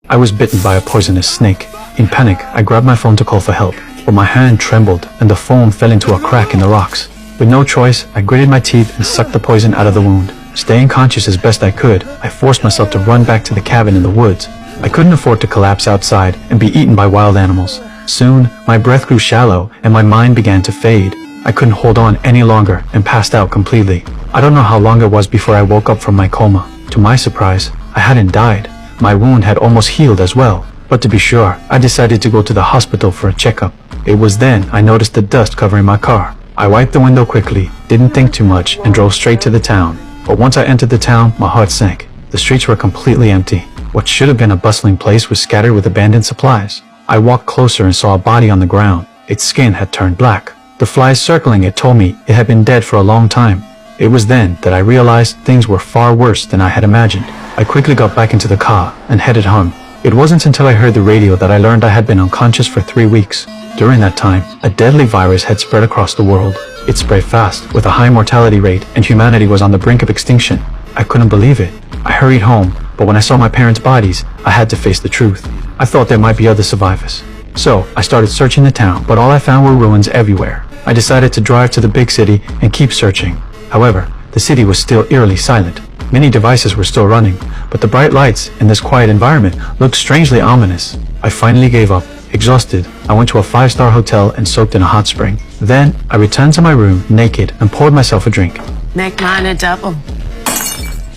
I was bitten by a poisonous snake. In panic, I grabbed my phone to call for help, but my hand trembled and the foam fell into a crack in the rocks. With no choice, I gritted my teeth and sucked the poison out of the wound. Staying conscious as best I could, I forced myself to run back to the cabin in the woods. I couldn't afford to collapse outside and be eaten by wild animals. Soon, my breath grew shallow and my mind began to fade. I couldn't hold on any longer and passed out completely. I don't know how long it was before I woke up from my coma. To my surprise, I hadn't died. My wound had almost healed as well. But to be sure, I decided to go to the hospital for a checkup. It was then I noticed the dust covering my car. I wiped the window quickly, didn't think too much, and drove straight to the town. But once I entered the town, my heart sank. The streets were completely empty. What should have been a bustling place was scattered with abandoned supplies. I walked closer and saw a body on the ground. Its skin had turned black. The flies circling it told me it had been dead for a long time. It was then that I realized things were far worse than I had imagined. I quickly got back into the car and headed home. It wasn't until I heard the radio that I learned I had been unconscious for 3 weeks. During that time, a deadly virus had spread across the world. It spread fast, with a high mortality rate, and humanity was on the brink of extinction. I couldn't believe it. I hurried home, but when I saw my parents' bodies, I had to face the truth. I thought there might be other survivors. So, I started searching the town, but all I found were ruins everywhere. I decided to drive to the big city and keep searching. However, the city was still eerily silent. Many devices were still running, but the bright lights in this quiet environment looked strangely ominous. I finally gave up. Exhausted, I went to a 5-star hotel and soaked in a hot spring. Then, I returned to my room naked and poured myself a drink. Make mine a double.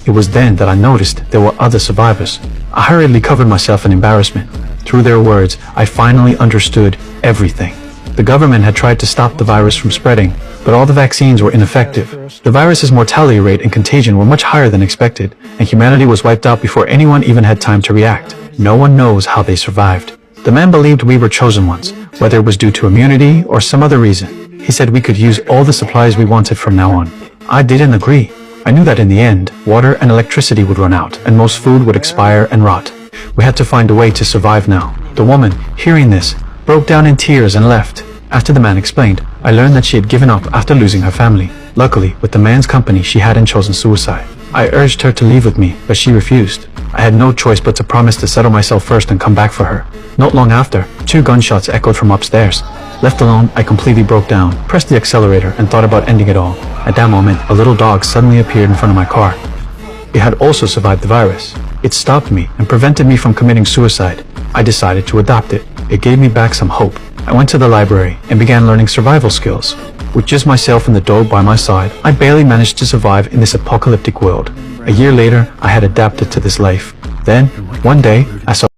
It was then that I noticed there were other survivors. I hurriedly covered myself in embarrassment. Through their words, I finally understood everything. The government had tried to stop the virus from spreading, but all the vaccines were ineffective. The virus's mortality rate and contagion were much higher than expected, and humanity was wiped out before anyone even had time to react. No one knows how they survived. The man believed we were chosen ones, whether it was due to immunity or some other reason. He said we could use all the supplies we wanted from now on. I didn't agree. I knew that in the end, water and electricity would run out, and most food would expire and rot. We had to find a way to survive now. The woman, hearing this, broke down in tears and left. After the man explained, I learned that she had given up after losing her family. Luckily, with the man's company, she hadn't chosen suicide. I urged her to leave with me, but she refused. I had no choice but to promise to settle myself first and come back for her. Not long after, 2 gunshots echoed from upstairs. Left alone, I completely broke down, pressed the accelerator, and thought about ending it all. At that moment, a little dog suddenly appeared in front of my car. It had also survived the virus. It stopped me and prevented me from committing suicide. I decided to adopt it. It gave me back some hope. I went to the library and began learning survival skills. With just myself and the dog by my side, I barely managed to survive in this apocalyptic world. A year later, I had adapted to this life. Then, one day, I saw